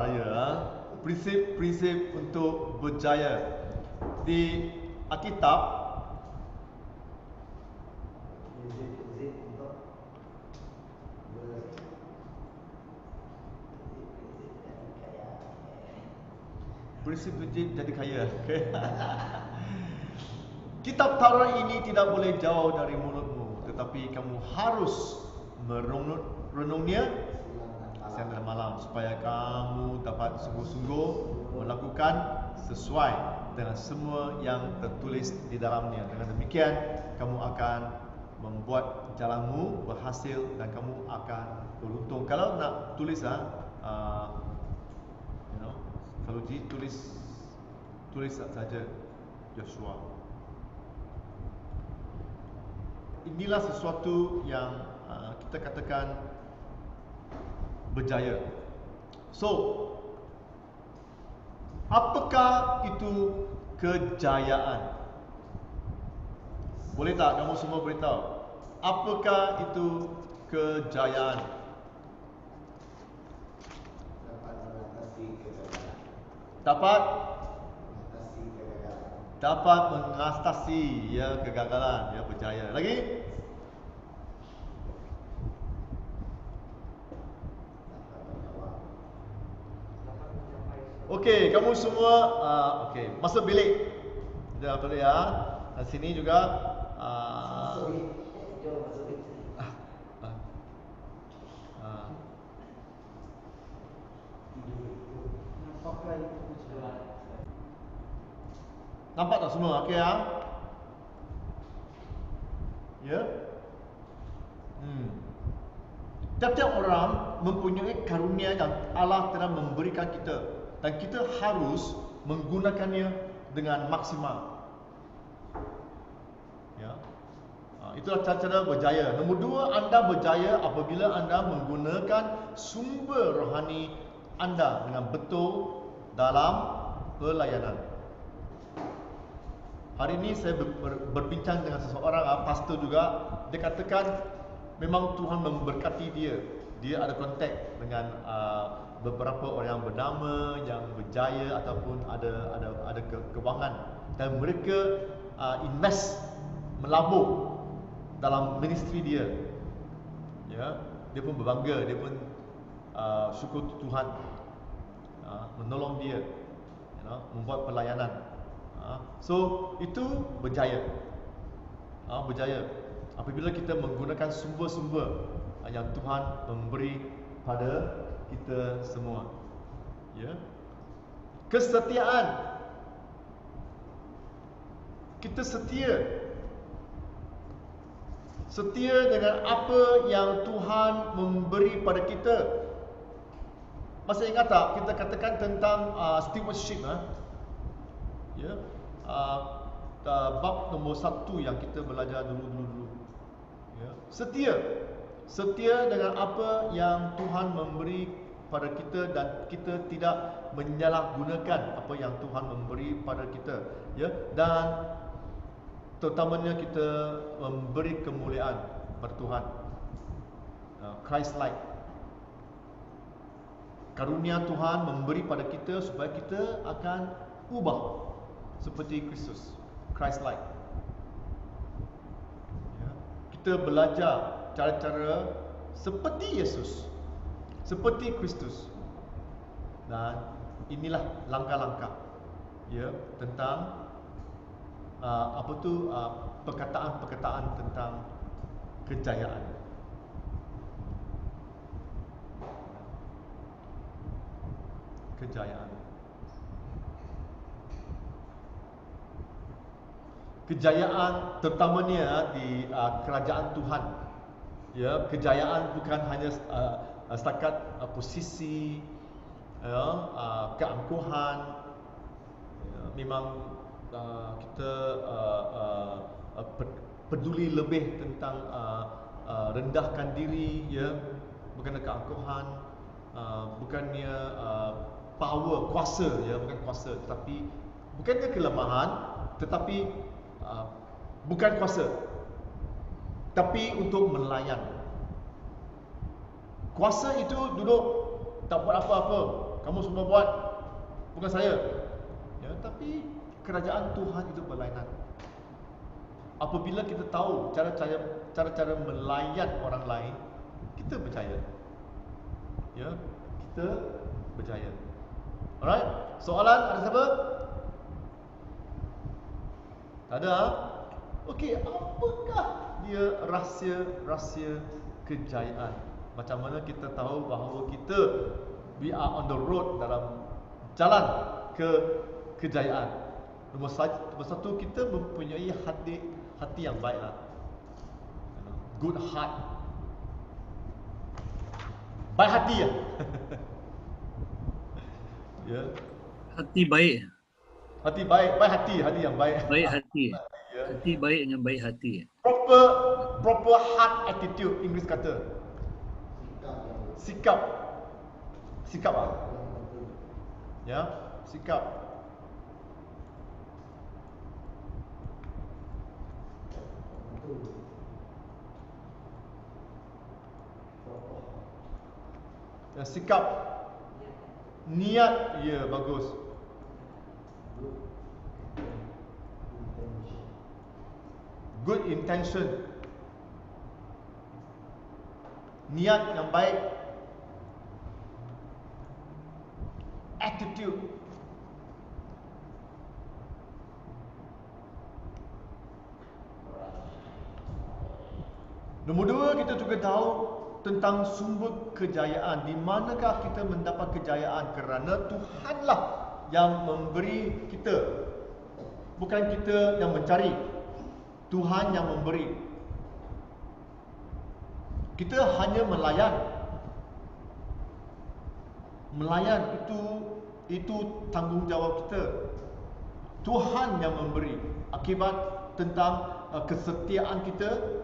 bahaya. Prinsip-prinsip untuk berjaya. Di Alkitab, prinsip-prinsip jadi kaya. Kitab Taurat ini tidak boleh jauh dari mulutmu, tetapi kamu harus merenungnya siang dan malam, supaya kamu dapat sungguh-sungguh melakukan sesuai dengan semua yang tertulis di dalamnya. Dengan demikian, kamu akan membuat jalanmu berhasil dan kamu akan beruntung. Kalau nak tulis kalau tulis saja Joshua. Inilah sesuatu yang kita katakan berjaya. So, apakah itu kejayaan? Boleh tak kamu semua beritahu? Apakah itu kejayaan? Dapat mengatasi kegagalan, berjaya. Lagi? Okey, kamu semua okey, masuk bilik. Sudah betul ya. Dan sini juga nampak tak semua? Okey ya? Ya? Tiap-tiap orang mempunyai karunia yang Allah telah memberikan kita, dan kita harus menggunakannya dengan maksimal. Ya. Itulah cara-cara berjaya. Nombor dua, anda berjaya apabila anda menggunakan sumber rohani anda dengan betul dalam pelayanan. Hari ini saya berbincang dengan seseorang, pastor juga. Dia katakan memang Tuhan memberkati dia. Dia ada kontak dengan beberapa orang yang bernama, yang berjaya ataupun ada kewangan, dan mereka invest, melabur dalam ministry dia. Ya, dia pun berbangga, dia pun syukur Tuhan menolong dia, membuat pelayanan. So itu berjaya. Berjaya apabila kita menggunakan sumber-sumber yang Tuhan memberi pada kita semua. Ya. Kesetiaan. Kita setia. Setia dengan apa yang Tuhan memberi pada kita. Masih ingat tak kita katakan tentang stewardship? Ya. Bab nombor 1 yang kita belajar dulu. Ya. Setia dengan apa yang Tuhan memberi pada kita, dan kita tidak menyalahgunakan apa yang Tuhan memberi pada kita. Ya. Dan terutamanya kita memberi kemuliaan kepada Tuhan. Christ-like. Karunia Tuhan memberi pada kita supaya kita akan ubah seperti Kristus, Christ-like. Ya. Kita belajar cara-cara seperti Yesus, seperti Kristus. Dan inilah langkah-langkah tentang perkataan-perkataan tentang kejayaan. Kejayaan terutamanya di kerajaan Tuhan. Ya, kejayaan bukan hanya setakat posisi, keangkuhan. Ya, memang kita peduli lebih tentang rendahkan diri, ya, bukan keangkuhan, bukannya power, kuasa, ya, bukan kuasa, tetapi bukannya kelemahan, tetapi bukan kuasa, tapi untuk melayan. Kuasa itu duduk tak buat apa-apa, kamu semua buat, bukan saya. Ya, tapi kerajaan Tuhan itu berlainan. Apabila kita tahu cara-cara melayan orang lain, kita berjaya. Ya, kita berjaya. Alright, soalan ada siapa? Tak ada? Okey, apakah dia rahsia kejayaan? Macam mana kita tahu bahawa kita we are on the road dalam jalan ke kejayaan? Nombor satu, kita mempunyai hati yang baiklah. Good heart. Baik hati ya. Ya. Hati baik. Hati baik yang baik. Baik hati. Ya. Hati baik dengan baik hati. Proper heart attitude, Inggeris kata. Sikap ya, sikap. Ya, sikap. Niat, ya, bagus. Good intention. Niat yang baik. Attitude. Nombor dua, kita juga tahu tentang sumber kejayaan. Di manakah kita mendapat kejayaan? Kerana Tuhanlah yang memberi kita. Bukan kita yang mencari. Tuhan yang memberi. Kita hanya melayan. Melayan itu tanggungjawab kita. Tuhan yang memberi. Akibat tentang kesetiaan kita,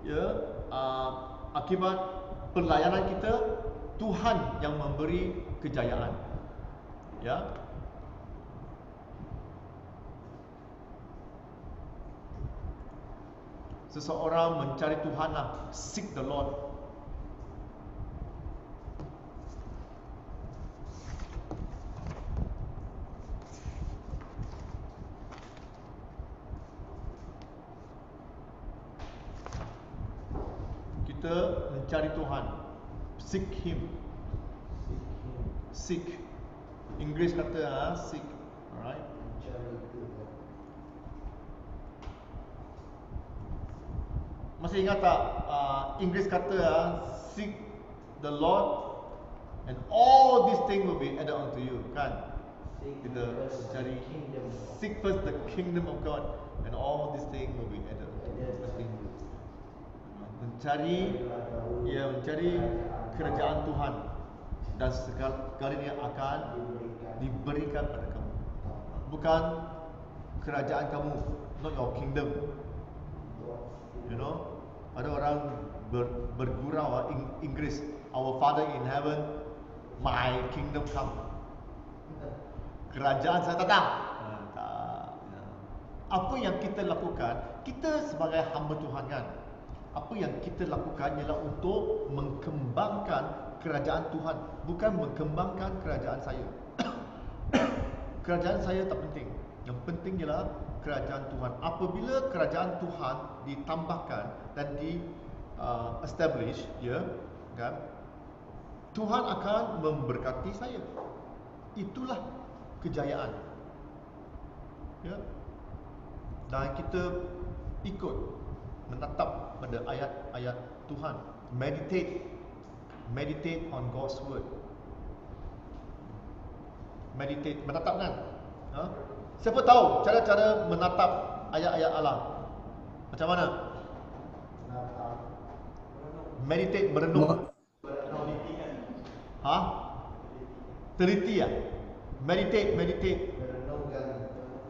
ya, akibat pelayanan kita, Tuhan yang memberi kejayaan. Ya. Seseorang mencari Tuhanlah, seek the Lord. Kita mencari Tuhan, seek Him. Seek. Inggeris kata seek. Alright. Masih ingat tak Inggeris kata seek the Lord and all these things will be added unto you, kan? Kita cari, seek first the kingdom of God and all these things will be added unto you. Mencari kerajaan Tuhan dan segala-galanya akan diberikan pada kamu. Bukan kerajaan kamu, not your kingdom. You know, ada orang bergurau Inggeris, our Father in heaven, my kingdom come. Kerajaan saya datang. Apa yang kita lakukan, kita sebagai hamba Tuhan kan, apa yang kita lakukan ialah untuk mengembangkan kerajaan Tuhan, bukan mengembangkan kerajaan saya. Kerajaan saya tak penting. Yang penting ialah kerajaan Tuhan. Apabila kerajaan Tuhan ditambahkan dan establish, ya, kan, Tuhan akan memberkati saya. Itulah kejayaan. Ya. Dan kita ikut menatap pada ayat-ayat Tuhan. Meditate on God's word. Meditate, menatap kan? Ha? Siapa tahu cara-cara menatap ayat-ayat Allah? Macam mana? Meditate, merenung. Ha? Teliti ya? Meditate.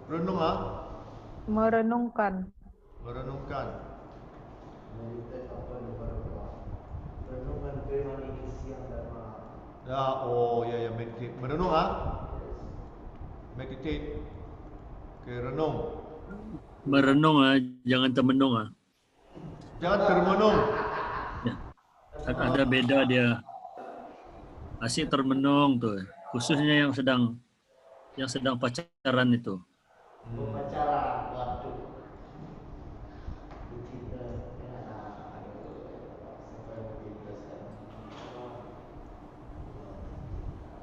Renung ah? Merenungkan. Renungan firman ini siang dan malam. Ya, oh ya, meditate. Merenung ah? Meditate. Okay, renung. Merenung lah, jangan termenung lah. Jangan termenung. Ya. Ada beda dia. Asyik termenung tu. Khususnya yang sedang pacaran itu. Berpacaran, waduh. Bercinta, ya. Sampai bercinta sekarang.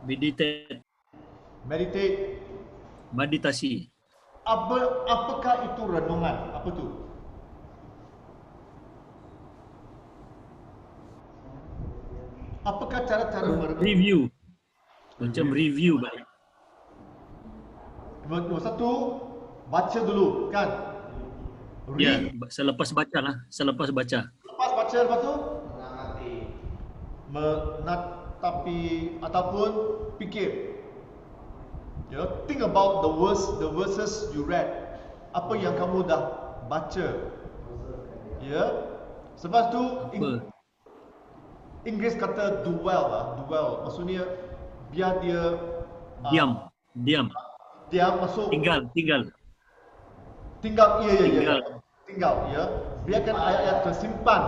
Meditate, Meditate. meditasi. Apakah itu renungan? Apa tu? Apakah cara-cara merenung? Review. Macam review balik. Nombor satu, baca dulu, kan? Ya, Read. selepas baca lah. Selepas baca. Lepas baca, lepas tu Mengamati. menatapi ataupun fikir. Think about the verses you read. Apa yang kamu dah baca. Sebab tu Apa? Inggeris kata dwell. Maksudnya biar dia Diam. dia masuk Tinggal. tinggal Tinggal. tinggal ya. Biarkan ayat-ayat tersimpan.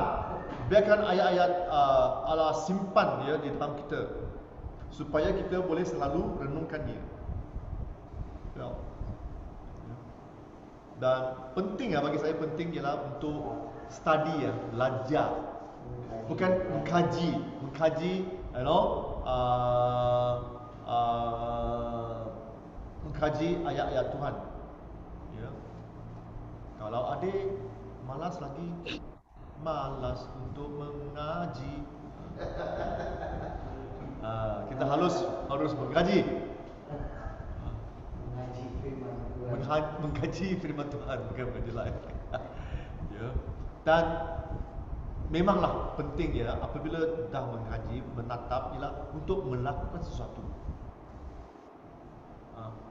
Biarkan ayat-ayat Allah simpan ya di dalam kita supaya kita boleh selalu renungkannya. Ya. Dan penting bagi saya penting ialah untuk study belajar. Bukan mengkaji, mengkaji ayat-ayat Tuhan. Ya. Kalau adik malas untuk mengaji, kita harus mengkaji. Mengaji firman Tuhan. Mengkaji firman Tuhan, bukan benda lain. Ya. Dan memanglah penting apabila dah mengaji, menatap ialah untuk melakukan sesuatu.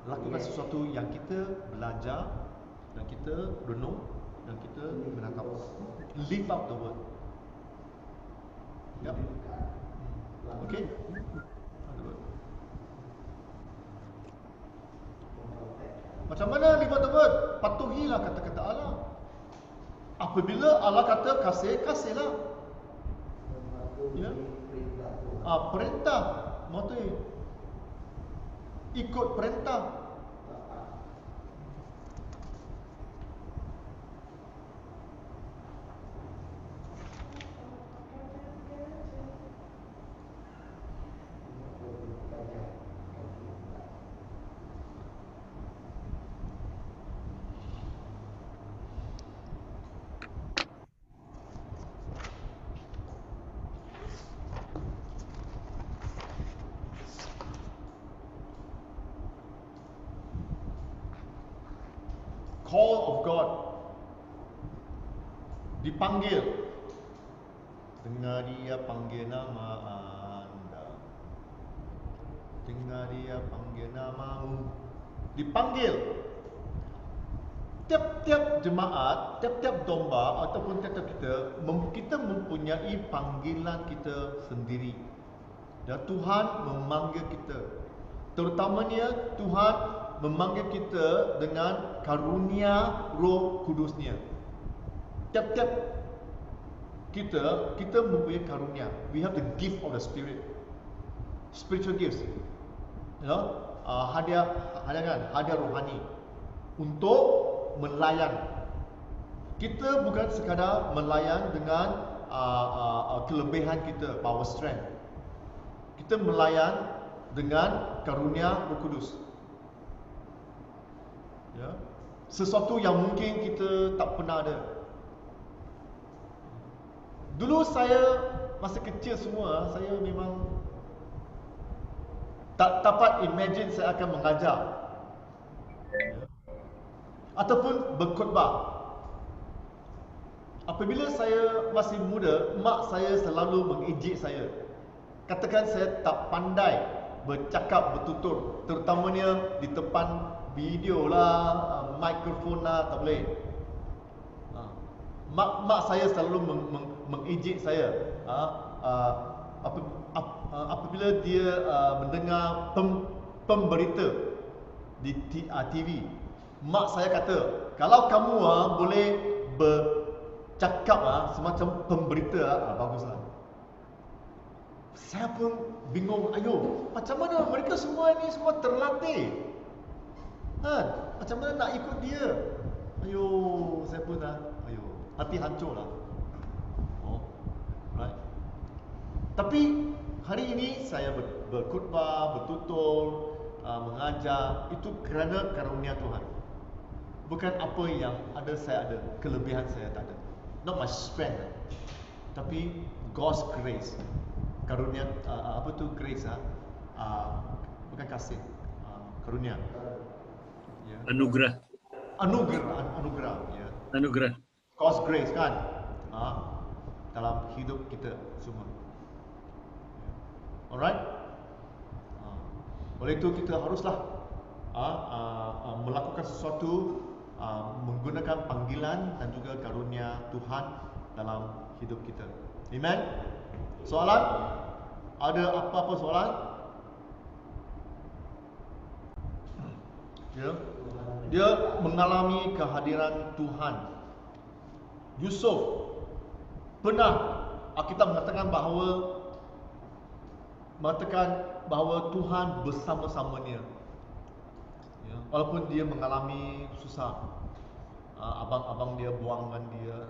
Lakukan sesuatu yang kita belajar, dan kita renung, dan kita menatap. Live out the word. Yep. Okay. Macam mana live out the word? Patuhilah kata-kata Allah. Apabila Allah kata kasih, kasihlah. Ya. Perintah, maksudnya ikut perintah. Call of God. Dipanggil. Dengar dia panggil nama anda. Dengar dia panggil namamu. Dipanggil. Tiap-tiap jemaat, tiap-tiap domba ataupun tiap-tiap kita mempunyai panggilan kita sendiri. Dan Tuhan memanggil kita. Terutamanya Tuhan memanggil kita dengan karunia Roh Kudusnya. Tiap-tiap kita mempunyai karunia. We have the gift of the Spirit. Spiritual gifts. Hadiah rohani untuk melayan. Kita bukan sekadar melayan dengan kelebihan kita, power strength. Kita melayan dengan karunia Roh Kudus. Ya. Sesuatu yang mungkin kita tak pernah ada. Dulu saya masa kecil semua, saya memang tak dapat imagine saya akan mengajar. Ya. Ataupun berkhutbah. Apabila saya masih muda, mak saya selalu mengejek saya. Katakan saya tak pandai bercakap bertutur, terutamanya di depan video lah, mikrofon lah, tak boleh. Mak saya selalu mengejek saya. Apabila dia mendengar pemberita di TV, mak saya kata, kalau kamu boleh bercakap semacam pemberita, baguslah. Saya pun bingung, ayo, macam mana mereka semua ni semua terlatih. Macam mana nak ikut dia? Ayo, saya pun ayo, hati hancur lah. Oh, right. Tapi hari ini saya berkhutbah, bertutur, mengajar, itu kerana karunia Tuhan. Bukan apa yang ada saya ada, kelebihan saya tak ada. Not my strength, tapi God's grace. Karunia, apa tu grace? Bukan kasih, karunia. Ya. Anugerah. Anugerah, ya. Anugerah. God's grace kan, dalam hidup kita semua. Alright. Oleh itu kita haruslah melakukan sesuatu, menggunakan panggilan dan juga karunia Tuhan dalam hidup kita. Amen. Soalan? Ada apa-apa soalan? Ya. Dia mengalami kehadiran Tuhan. Yusuf pernah, Alkitab mengatakan bahawa Tuhan bersama-samanya. Ya, walaupun dia mengalami susah, abang-abang dia buangkan dia.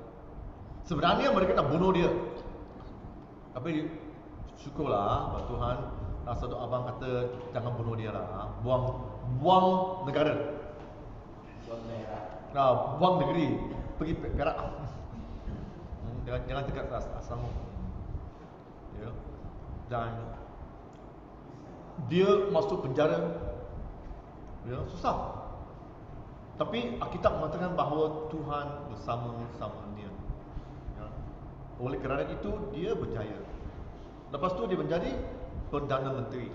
Sebenarnya mereka nak bunuh dia, tapi syukurlah bahawa Tuhan, satu abang kata jangan bunuh dia lah, buang negara, buang negeri, pergi Perak. Jangan dekat asrama. Ya. Dan dia masuk penjara, ya, susah. Tapi Alkitab mengatakan bahawa Tuhan bersama-sama dia. Ya. Oleh kerana itu dia berjaya. Lepas tu dia menjadi Perdana Menteri.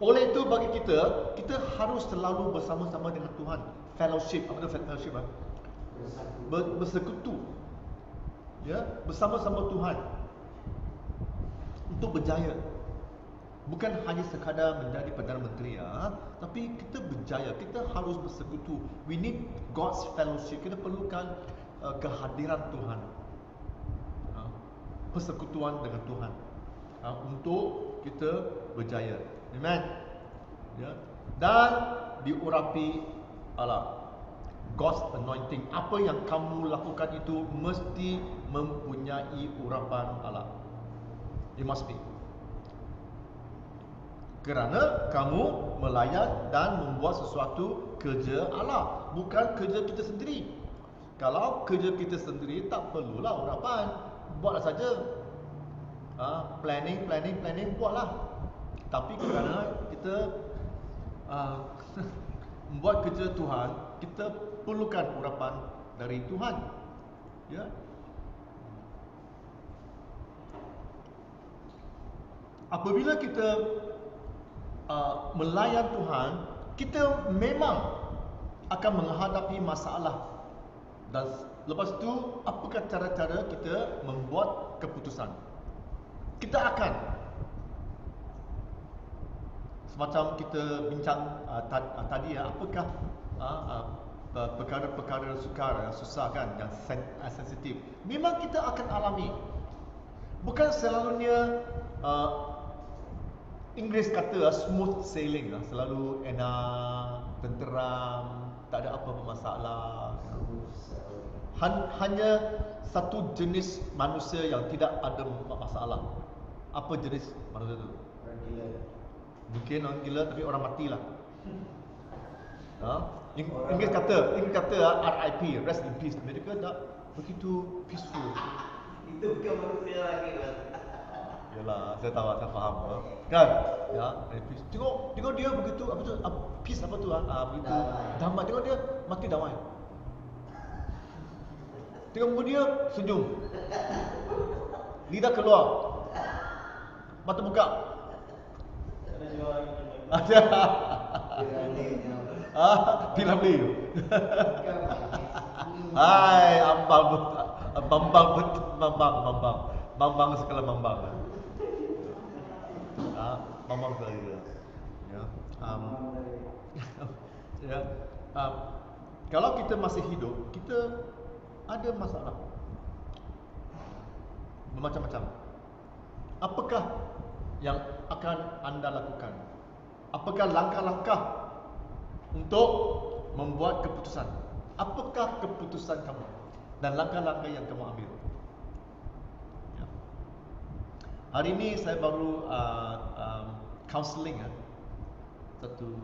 Oleh itu bagi kita harus selalu bersama-sama dengan Tuhan. Fellowship, apa itu fellowship? Bersekutu. Ya, bersama-sama Tuhan untuk berjaya. Bukan hanya sekadar menjadi Perdana Menteri, tapi kita berjaya. Kita harus bersekutu. We need God's fellowship. Kita perlukan kehadiran Tuhan, persekutuan dengan Tuhan, untuk kita berjaya. Amen. Ya. Dan diurapi Allah, God's anointing. Apa yang kamu lakukan itu mesti mempunyai urapan Allah. It must be. Kerana kamu melayan dan membuat sesuatu kerja Allah, bukan kerja kita sendiri. Kalau kerja kita sendiri, tak perlulah urapan. Buatlah saja. Planning, buatlah. Tapi kerana kita membuat kerja Tuhan, kita perlukan urapan dari Tuhan. Ya. Apabila kita melayan Tuhan, kita memang akan menghadapi masalah. Dan lepas tu, apakah cara-cara kita membuat keputusan? Kita akan, semacam kita bincang tadi, apakah perkara-perkara sukar, susah kan, yang sensitif. Memang kita akan alami. Bukan selalunya Inggeris kata smooth sailing lah, selalu enak, tenteram, tak ada apa-apa masalah. Hanya satu jenis manusia yang tidak ada masalah. Apa jenis manusia itu? Orang gila. Mungkin orang gila, tapi orang matilah. Inggeris kata RIP, rest in peace. Mereka tak begitu peaceful. Itu bukan manusia lagi kan. Yalah, saya tahu, saya faham, kan? Ya, tengok dia begitu, apa tu? Peace apa tu? Begitu damai. Tengok dia mati damai. Tengok dia senyum, lidah keluar, mata buka. Ada. Piramli. Hai, Bambang segala Bambang. Bambang sekali dia. Ya. Ya. Kalau kita masih hidup, kita ada masalah bermacam-macam. Apakah yang akan anda lakukan? Apakah langkah-langkah untuk membuat keputusan? Apakah keputusan kamu dan langkah-langkah yang kamu ambil? Ya. Hari ini saya baru counseling satu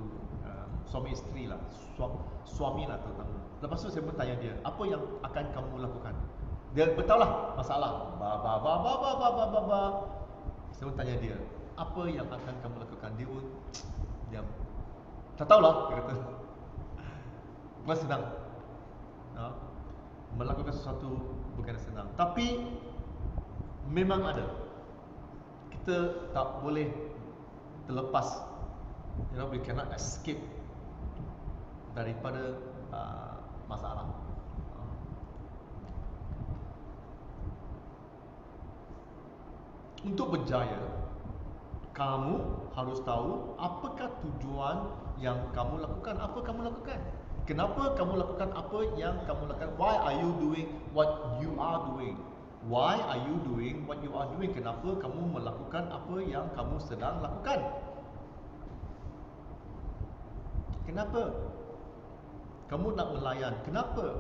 suami isteri lah, suami lah terutama. Lepas tu saya pun tanya dia, apa yang akan kamu lakukan? Dia beritahu lah masalah. Saya pun tanya dia, apa yang akan kamu lakukan? Dia pun diam. Tak tahulah, dia kata. Bukan senang. Melakukan sesuatu bukan senang. Tapi memang ada. Kita tak boleh terlepas. We cannot escape daripada masalah. Untuk berjaya, kamu harus tahu apakah tujuan yang kamu lakukan. Apa kamu lakukan? Kenapa kamu lakukan apa yang kamu lakukan? Why are you doing what you are doing? Why are you doing what you are doing? Kenapa kamu melakukan apa yang kamu sedang lakukan? Kenapa? Kamu nak melayan. Kenapa?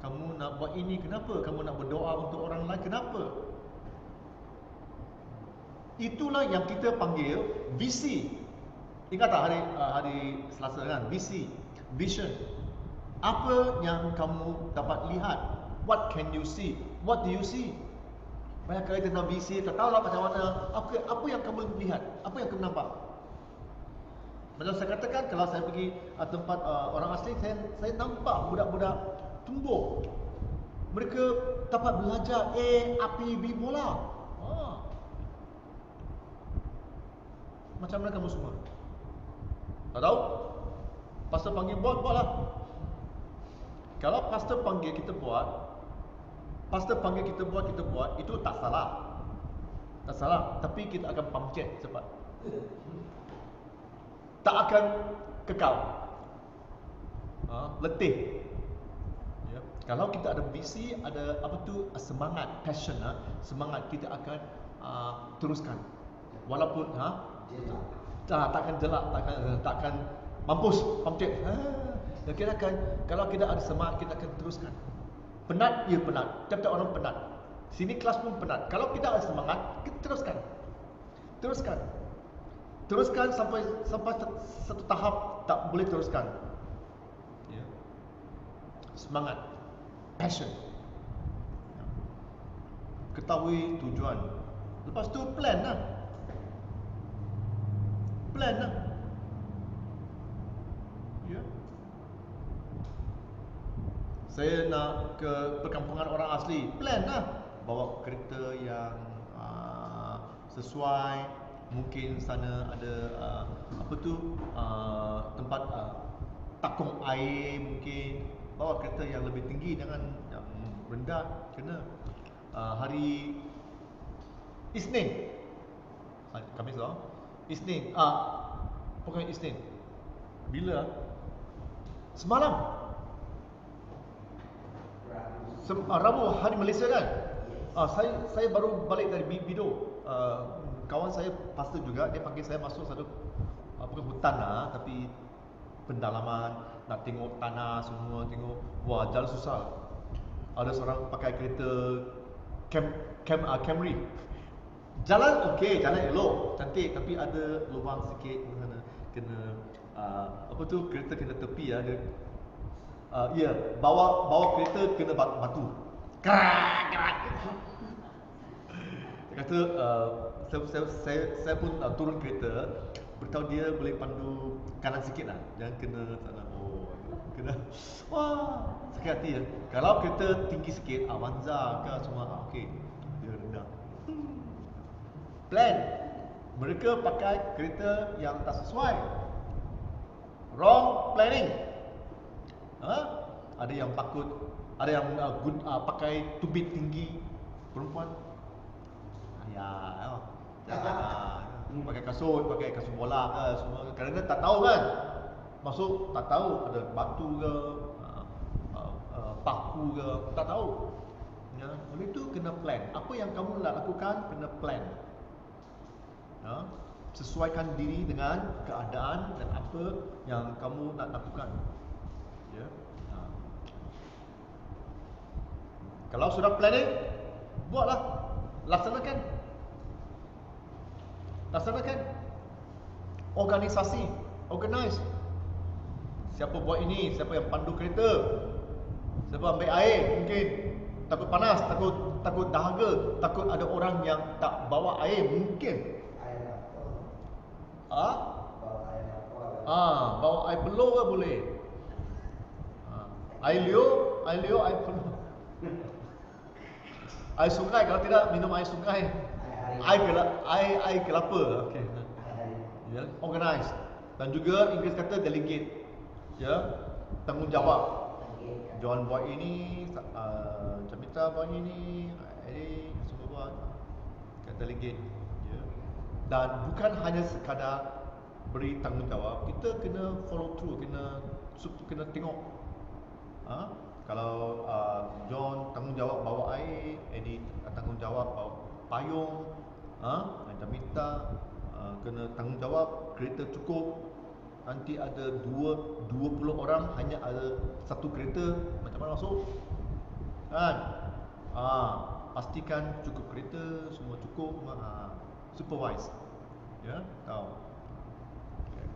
Kamu nak buat ini. Kenapa? Kamu nak berdoa untuk orang lain. Kenapa? Itulah yang kita panggil visi. Ingat tak hari Selasa kan? Visi, vision. Apa yang kamu dapat lihat? What can you see? What do you see? Banyak kali tentang visi, tak tahulah macam mana. Apa yang kamu lihat? Apa yang kamu nampak? Macam saya katakan, kalau saya pergi tempat orang asing, saya nampak budak-budak tumbuh. Mereka dapat belajar A, api, B, bola. Macam mana kamu semua? Tak tahu? Pastor panggil buat lah. Kalau pastor panggil kita buat, kita buat, itu tak salah. Tak salah, tapi kita akan pamcet cepat. Tak akan kekal. Letih. Ya. Kalau kita ada visi, ada semangat, passion, semangat, kita akan teruskan. Walaupun takkan jelak, takkan mampus, pamcet. Kita akan, kalau kita ada semangat, kita akan teruskan. Penat, ya penat. Tiap-tiap orang penat. Sini kelas pun penat. Kalau kita ada semangat, kita teruskan. Teruskan sampai satu tahap tak boleh teruskan. Ya. Semangat, passion. Ya. Ketahui tujuan. Lepas tu plan lah. Ya. Saya nak ke perkampungan orang asli, plan lah. Bawa kereta yang sesuai. Mungkin sana ada tempat takung air mungkin. Bawa kereta yang lebih tinggi, jangan yang rendah. Kena hari Isnin, Khamis lah, Isnin, pokoknya Isnin. Bila? Semalam. Rabu, hari Malaysia kan? Saya baru balik dari Bido. Kawan saya pastor juga, dia panggil saya masuk satu bukan hutan lah, tapi pendalaman, nak tengok tanah semua, tengok, wah jalan susah. Ada seorang pakai kereta Camry. Jalan okey, jalan elok, cantik, tapi ada lubang sikit sana, kena kereta kena tepi ya, dia bawa kereta kena batu. Kerak. Dia kata saya pun turun kereta, beritahu dia boleh pandu kanan sikit lah, jangan kena sana. Kena, wah, sakit hati ya. Kalau kereta tinggi sikit, Avanza ke semua, okey, dia rendah. Plan. Mereka pakai kereta yang tak sesuai. Wrong planning. Ada yang takut, ada yang pakai tubik tinggi, perempuan. Jangan pakai kasut bola ke semua. Kerana tak tahu kan. Masuk tak tahu ada batu ke, paku ke, tak tahu. Ya, oleh itu kena plan. Apa yang kamu nak lakukan kena plan. Ya, sesuaikan diri dengan keadaan dan apa yang kamu nak lakukan. Ya. Ha. Kalau sudah planning, buatlah, laksanakan. Laksanakan. Organisasi, organize. Siapa buat ini, siapa yang pandu kereta, siapa ambil air, mungkin takut panas, takut dahaga, takut ada orang yang tak bawa air, mungkin. Air apa? Ah, Bawa air apa? bawa air peluh ke boleh. Air liur, air peluh. Air sungai, kalau tidak minum air sungai. Air kelapa. Okey. Ya, organize. Dan juga Inggeris kata delegate. Ya, tanggungjawab. John buat ini, Jamita buat ini, Eric semua buat. Kata delegate. Ya. Dan bukan hanya sekadar beri tanggungjawab, kita kena follow through, kena tengok. Kalau John tanggungjawab bawa air, Eddie tanggungjawab bawa payung, Jamita kena tanggungjawab kereta cukup. Nanti ada 20 orang hanya ada satu kereta, macam mana masuk? Kan? Pastikan cukup kereta, semua cukup, supervise. Ya, tahu. Okay.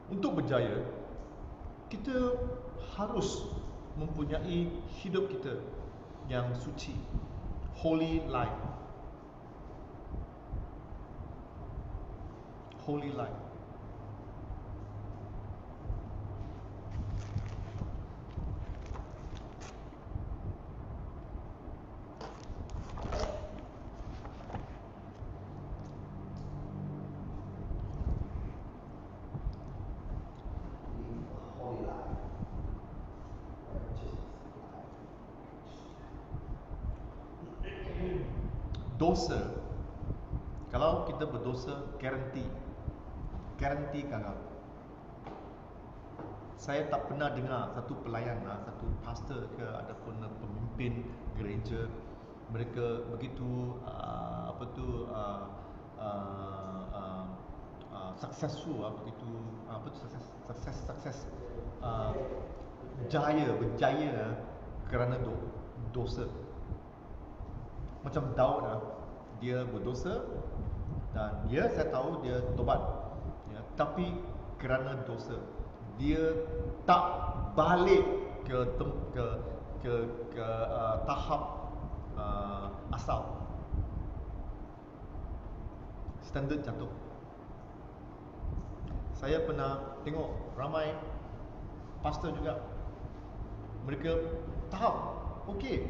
Untuk berjaya, kita harus mempunyai hidup kita yang suci, holy life. Holy life. Holy life. Dosa. Kalau kita berdosa, garanti gagal. Saya tak pernah dengar satu pelayan, satu pastor ke ataupun pemimpin gereja, mereka begitu successful, begitu sukses berjaya kerana dosa. Macam Daud, dia berdosa dan saya tahu dia tobat, ya, tapi kerana dosa dia tak balik ke tahap asal. Standard jatuh. Saya pernah tengok ramai pastor juga, mereka tahap okey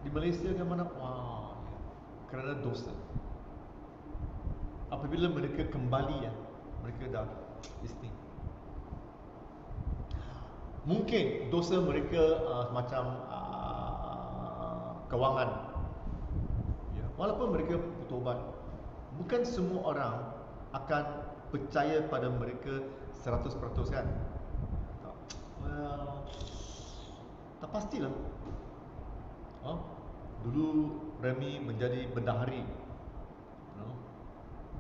di Malaysia ke mana, kerana dosa. Apabila mereka kembali, mereka dah listening. Mungkin dosa mereka semacam kewangan, ya, walaupun mereka bertobat, bukan semua orang akan percaya pada mereka 100% kan. Well, tak pastilah. Dulu Remy menjadi bendahari,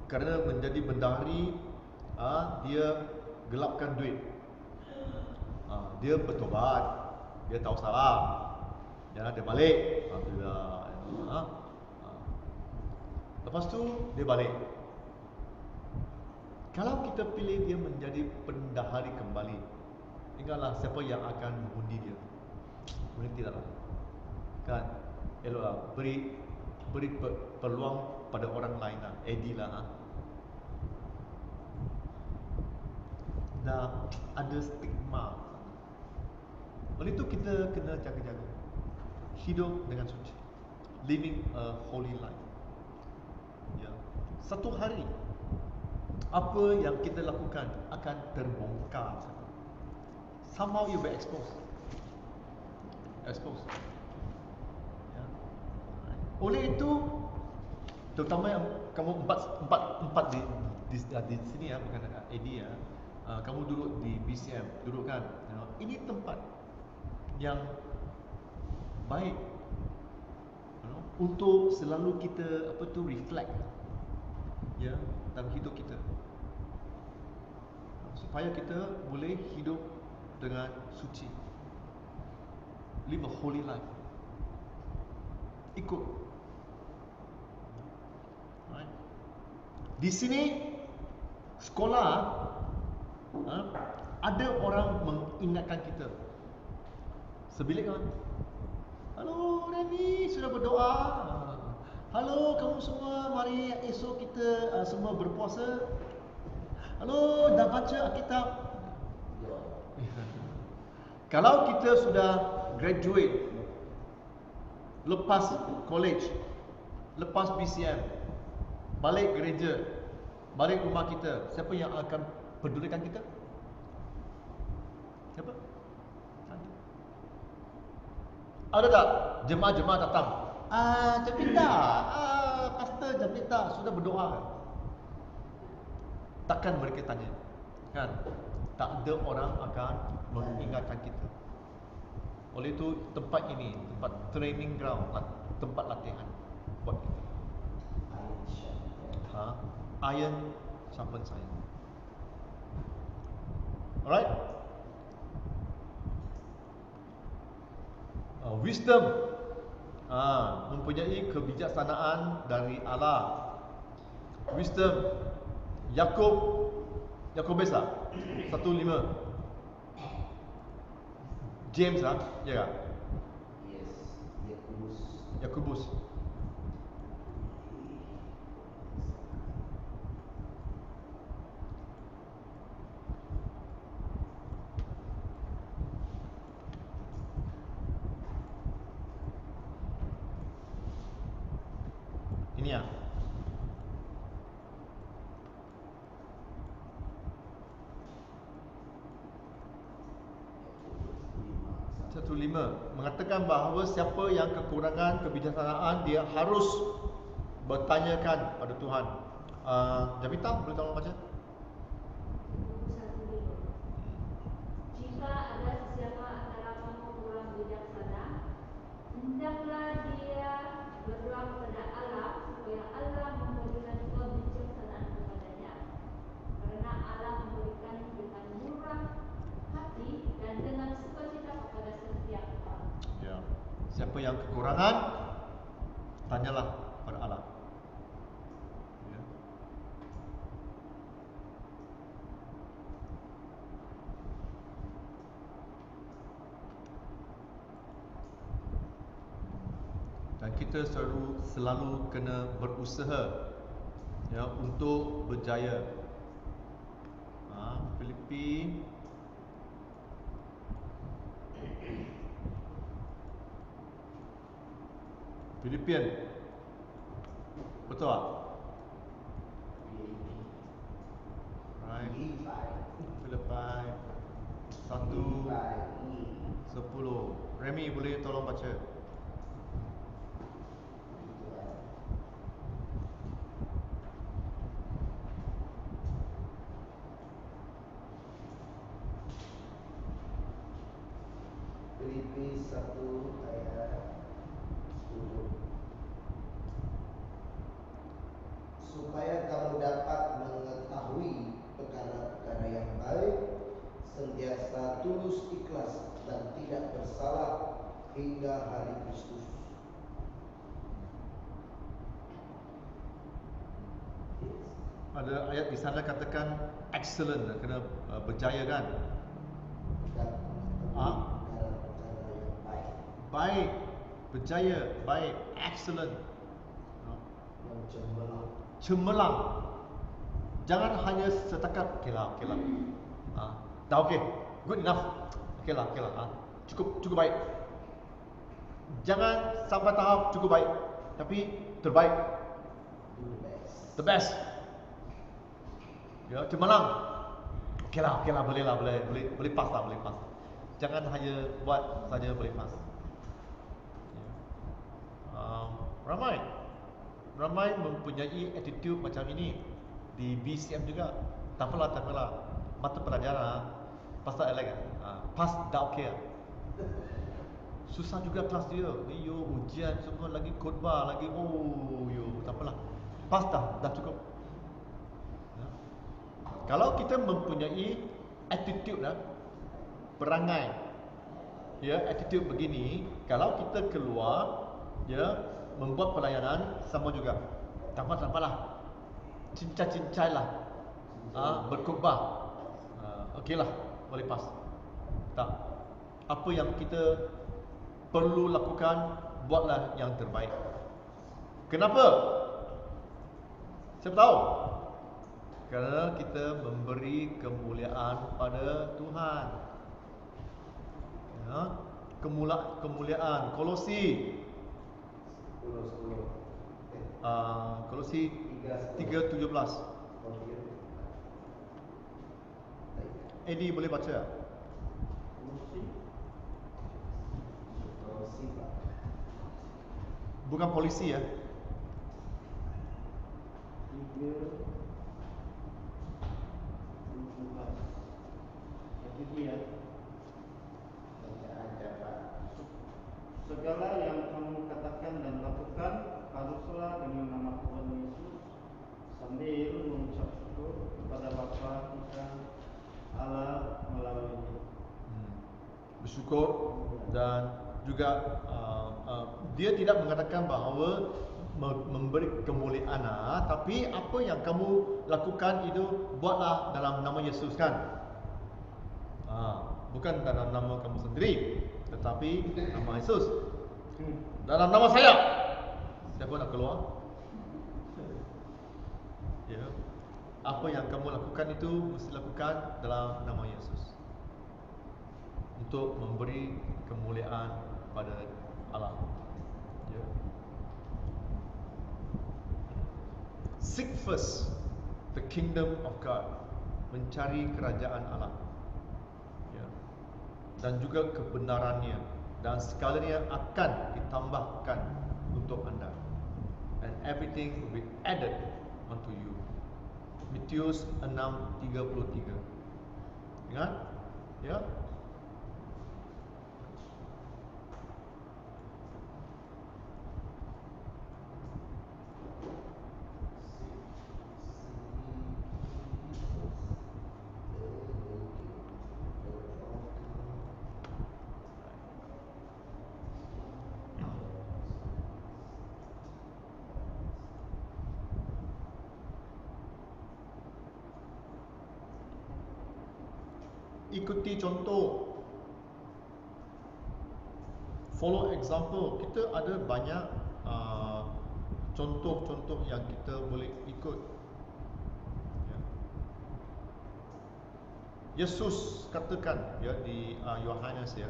kerana menjadi bendahari, dia gelapkan duit. Dia bertobat, dia tahu salah, ya, dia balik. Alhamdulillah. Lepas tu dia balik. Kalau kita pilih dia menjadi bendahari kembali, ingatlah siapa yang akan mengundi dia. Mungkin tidaklah, kan? Eloklah beri peluang pada orang lain lah. Eddie lah. Dah ada stigma. Oleh itu kita kena jaga-jaga, hidup dengan suci, living a holy life. Ya. Satu hari apa yang kita lakukan akan terbongkar. Somehow you will expose. Ya. Oleh itu, terutama yang kamu empat di sini ya, bukan AD ya. Kamu duduk di BCM, duduk kan. Ini tempat yang baik, untuk selalu kita reflect ya dalam hidup kita, supaya kita boleh hidup dengan suci, live a holy life, ikut. Right. Di sini sekolah, ada orang mengingatkan kita. Sebilik kan? Halo Remy, sudah berdoa? Halo kamu semua, mari esok kita semua berpuasa. Halo, dah baca Alkitab? Kalau kita sudah graduate, lepas college, lepas BCM, balik gereja, balik rumah kita, siapa yang akan pedulikan kita? Siapa? Ada tak jemaah-jemaah datang? Jamita, pastor Jamita sudah berdoa. Takkan mereka tanya, kan? Tak ada orang akan mengingatkan kita. Oleh itu tempat ini, tempat training ground, tempat latihan buat kita. Iron sharpen iron. Alright. Wisdom, mempunyai kebijaksanaan dari Allah. Wisdom, Yakobus 1:5. James ya kan? Yes, Yakobus. Ini ya. Satu lima mengatakan bahawa siapa yang kekurangan kebijaksanaan, dia harus bertanyakan pada Tuhan. Jamita, boleh tolong baca? Jika ada sesiapa antara kamu kurang bijaksana, hendaklah dia berdoa kepada Allah supaya Allah memberikan kebijaksanaan kepadanya. Karena Allah memberikan dengan murah hati dan dengan sukacita kepada setiap orang. Ya. Siapa yang kekurangan, tanyalah pada Allah. Ya. Dan kita selalu kena berusaha ya untuk berjaya. Filipi Filipian. Betul tak? Right. Filipi 1:10. Remy boleh tolong baca? Filipi 1 ayat 10. Supaya kamu dapat mengetahui perkara-perkara yang baik, sentiasa tulus ikhlas dan tidak bersalah hingga hari Kristus. Ada ayat di sana katakan excellent, kena berjaya kan? Dan mengetahui perkara-perkara yang baik. Baik, berjaya, baik, excellent. Yang cemerlang. Cemerlang. Jangan hanya setakat okeylah. Dah okey, good enough. Okeylah. Cukup baik. Jangan sampai tahap cukup baik, tapi terbaik. The best. Ya, cemerlang. Okeylah, boleh pass. Jangan hanya buat saja boleh pass. Ramai mempunyai attitude macam ini. di BCM juga. Tak apalah. Mata pelajaran pasal elek kan. Pas dah okey lah. Susah juga kelas dia. Ujian semua lagi khutbah lagi. Tak apalah. Pas dah cukup. Ya. Kalau kita mempunyai attitude perangai attitude begini, kalau kita keluar membuat pelayanan sama juga. Tak apalah. Cincai lah. Berkhutbah. Okeylah, boleh pas. Tak. Apa yang kita perlu lakukan, buatlah yang terbaik. Kenapa? Siapa tahu? Kerana kita memberi kemuliaan pada Tuhan. Ya, kemuliaan. Kolosi 3:17. Eddie boleh baca tak? Bukan polisi ya. 3:17. Segala yang kamu katakan dan lakukan haruslah dengan nama Tuhan Yesus sambil mengucap syukur kepada Bapa kita Allah melaluinya. Bersyukur dan juga dia tidak mengatakan bahawa memberi kemuliaan, tapi apa yang kamu lakukan itu buatlah dalam nama Yesus kan. Bukan dalam nama kamu sendiri, tetapi nama Yesus. Dalam nama saya, siapa nak keluar? Ya. Apa yang kamu lakukan itu mesti lakukan dalam nama Yesus, untuk memberi kemuliaan pada Allah. Ya. Seek first the kingdom of God. Mencari kerajaan Allah. Ya. Dan juga kebenarannya, dan segalanya akan ditambahkan untuk anda. And everything will be added unto you. Matius 6:33. Ingat? Ya. Ikuti contoh, follow example. Kita ada banyak contoh-contoh yang kita boleh ikut. Ya. Yesus katakan di Yohanes 13:15.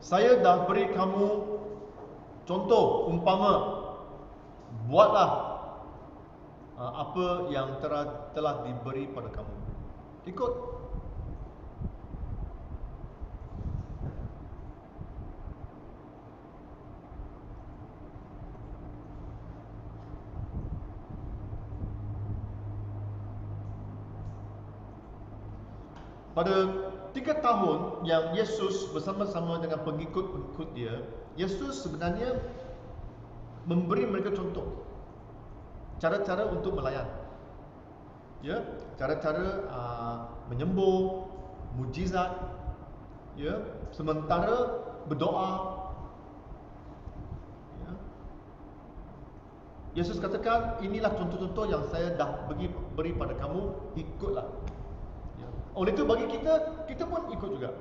Saya dah beri kamu contoh, umpama. Buatlah apa yang telah diberi pada kamu. Ikut. Pada 3 tahun yang Yesus bersama-sama dengan pengikut-pengikut dia, Yesus sebenarnya memberi mereka contoh cara-cara untuk melayan. Ya, cara-cara menyembuh, mujizat, ya, sementara berdoa. Ya. Yesus katakan, inilah contoh-contoh yang saya dah beri pada kamu, ikutlah. Oleh itu bagi kita pun ikut juga.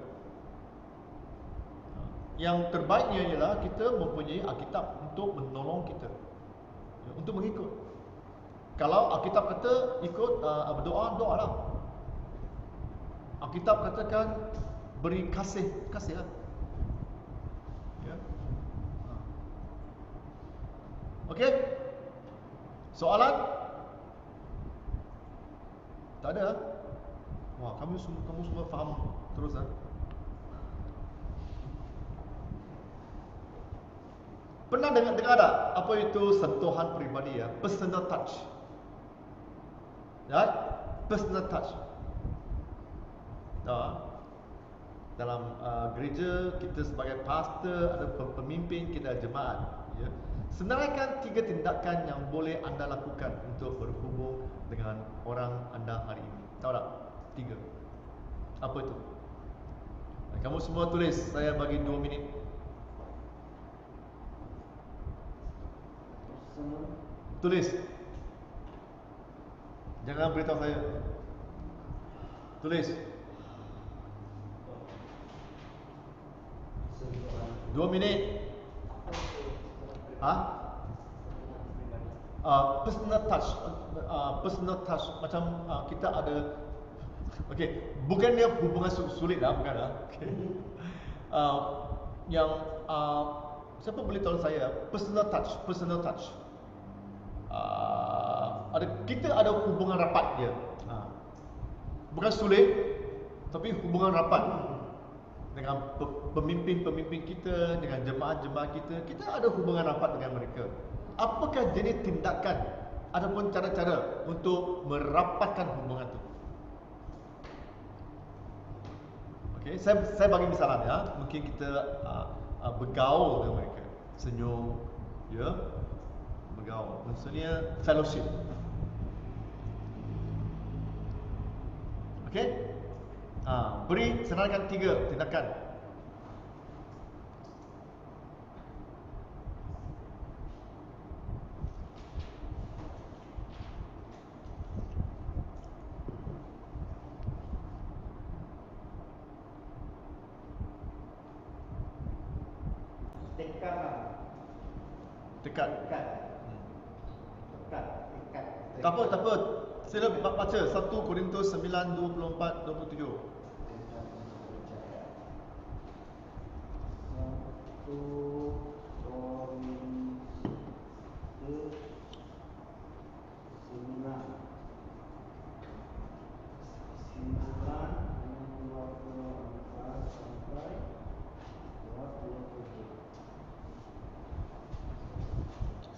Yang terbaiknya ialah kita mempunyai Alkitab untuk menolong kita, untuk mengikut. Kalau Alkitab kata ikut berdoa, doalah. Alkitab katakan beri kasihlah. Ya. Okey. Soalan? Tak ada. Wah, kamu semua faham terus ah. Pernah dengar tak apa itu sentuhan peribadi ya? Personal touch. Ya, personal touch. Dalam gereja kita sebagai pastor, ada pemimpin, kita ada jemaat, ya. Senaraikan 3 tindakan yang boleh anda lakukan untuk berhubung dengan orang anda hari ini. Tahu tak? 3. Apa itu? Kamu semua tulis, saya bagi 2 minit. Tulis. Jangan beritahu saya. Tulis. 2 minit. Personal touch. Personal touch macam kita ada. Okey, bukan dia hubungan sulit lah, bukan lah. Okay. Yang siapa boleh tahu saya personal touch, personal touch. Kita ada hubungan rapat dia. Bukan sulit, tapi hubungan rapat dengan pemimpin-pemimpin kita, dengan jemaat-jemaat kita. Kita ada hubungan rapat dengan mereka. Apakah jenis tindakan ataupun cara-cara untuk merapatkan hubungan itu? Okey, saya bagi misalan ya. Mungkin kita bergaul dengan mereka, senyum, ya, bergaul. Maksudnya fellowship. Okey? Beri senaraikan 3 tindakan. Dekat. Tak apa. Sila baca 1 Korintus 9:24-27.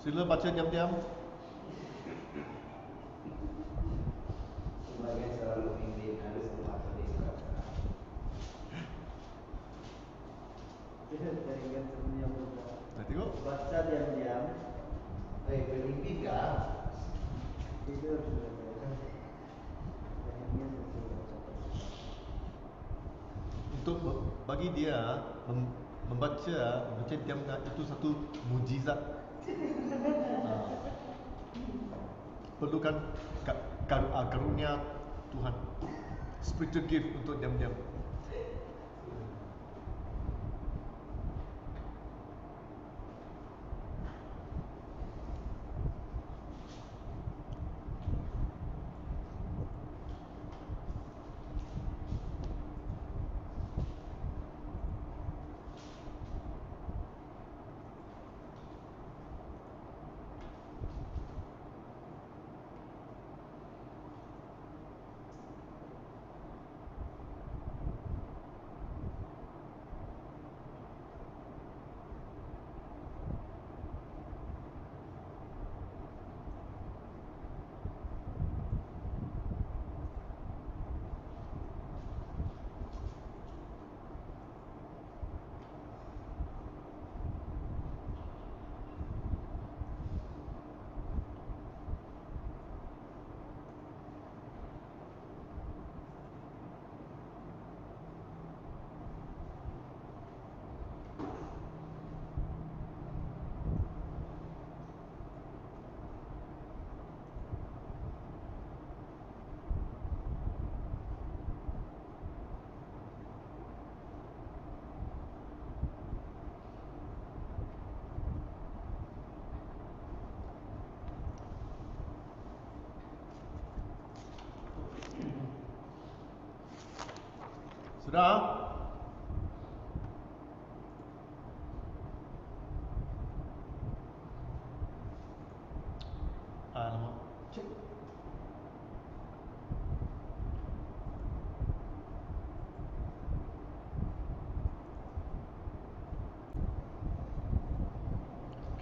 Sila baca diam-diam. Sebagai seorang pemimpin harus mematuhi peraturan. Dah tengok? Baca diam-diam. Pemimpin kah? Tidur sudah. Untuk bagi dia membaca diam-diam itu satu mujizat. Perlukan karunia Tuhan, spiritual gift untuk diam-diam. Sudah? Alamak. Cik.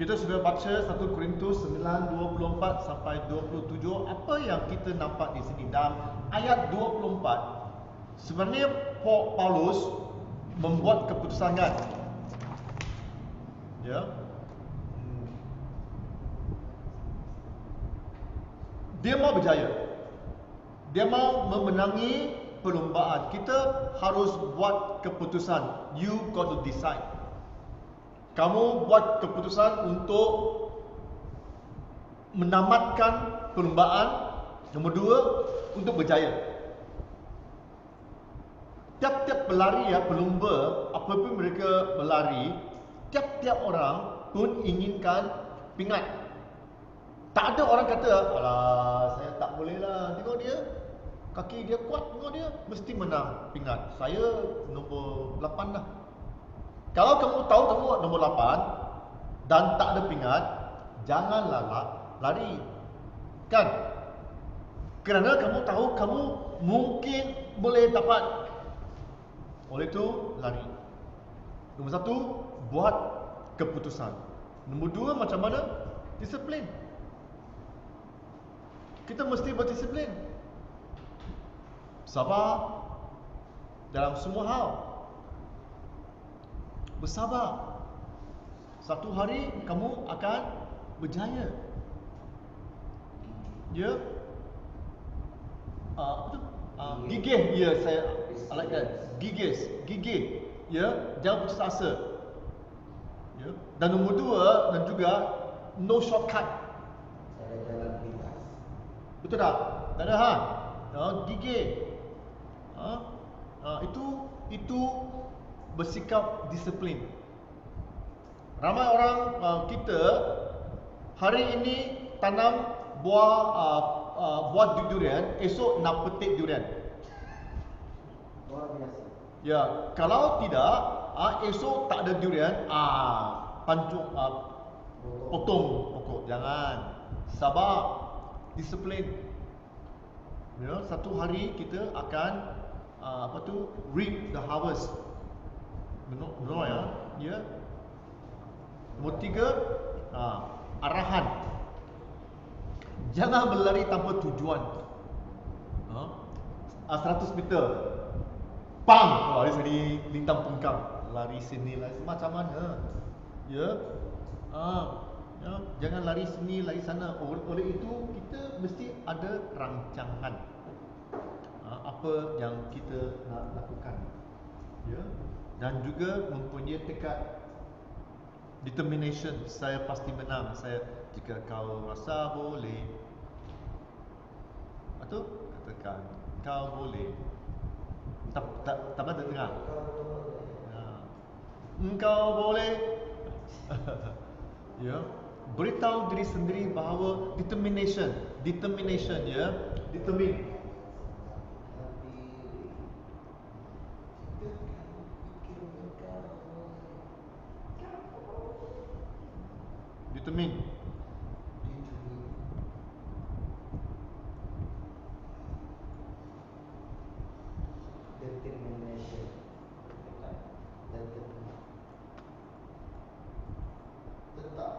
Kita sudah baca 1 Korintus 9:24 sampai 27. Apa yang kita nampak di sini dalam ayat 24? Sebenarnya Paulus membuat keputusan kan. Ya. Dia mau berjaya. Dia mau memenangi perlombaan. Kita harus buat keputusan. You got to decide. Kamu buat keputusan untuk menamatkan perlombaan. Nombor 2, untuk berjaya. Tiap-tiap pelari pelumba, apapun mereka berlari, tiap-tiap orang pun inginkan pingat. Tak ada orang kata, alah saya tak boleh lah, tengok dia, kaki dia kuat, tengok dia, mesti menang pingat. Saya nombor 8 dah. Kalau kamu tahu kamu nombor 8 dan tak ada pingat, janganlah lari. Kan? Kerana kamu tahu kamu mungkin boleh dapat. Oleh itu, lari. Nombor 1, buat keputusan. Nombor 2, macam mana? Disiplin. Kita mesti berdisiplin. Sabar dalam semua hal. Bersabar. Satu hari kamu akan berjaya. Ya. Gigih. Ya, saya I like that. Gigih. Ya, jangan putus asa. Ya. Dan nombor 2, dan juga no shortcut. Cara jalan pintas. Betul tak? Tak ada gigih. Itu bersikap disiplin. Ramai orang kita hari ini tanam buah durian, esok nak petik durian. Luar biasa. Ya, kalau tidak, esok tak ada durian, pancung, potong pokok. Jangan. Sabar, disiplin. Ya, satu hari kita akan reap the harvest. Benar ya? Ya. Nombor 3, arahan. Jangan berlari tanpa tujuan. 100 meter. Pam! Lari sini lintang pungkam. Lari sini, lari macam mana? Ya. Ya, jangan lari sini, lari sana. Oleh itu kita mesti ada rancangan. Apa yang kita nak lakukan. Ya. Dan juga mempunyai tekad, determination. Saya pasti menang. Jika kau rasa boleh, atau katakan kau boleh. Tak ada dengar. Engkau boleh. Ya. Beritahu diri sendiri bahawa determination ya, determine. Determine. Determination. Tetap.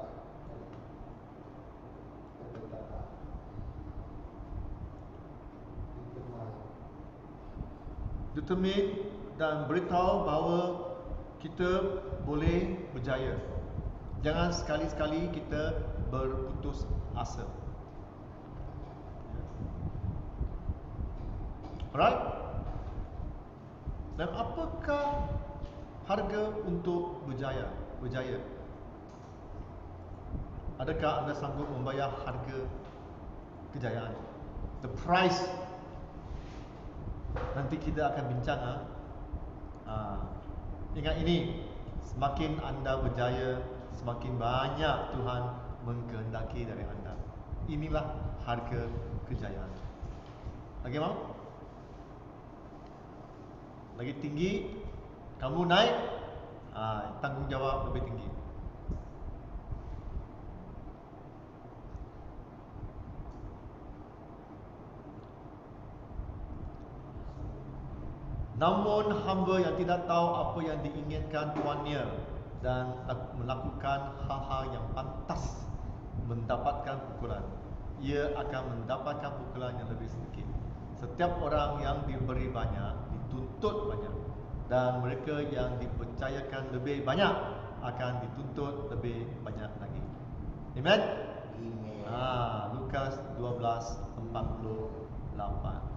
Determine dan beritahu bahawa kita boleh berjaya. Jangan sekali-sekali kita berputus asa. Alright? Dan apakah harga untuk berjaya? Adakah anda sanggup membayar harga kejayaan? The price. Nanti kita akan bincang. Ingat ini, semakin anda berjaya, semakin banyak Tuhan mengkehendaki dari anda. Inilah harga kejayaan. Lagi mau? Lagi tinggi, kamu naik, tanggungjawab lebih tinggi. Namun hamba yang tidak tahu apa yang diinginkan tuannya, dan melakukan hal-hal yang pantas mendapatkan pukulan, ia akan mendapatkan pukulan yang lebih sedikit. Setiap orang yang diberi banyak dituntut banyak, dan mereka yang dipercayakan lebih banyak akan dituntut lebih banyak lagi. Amen. Lukas 12:48.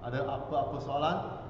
Ada apa-apa soalan?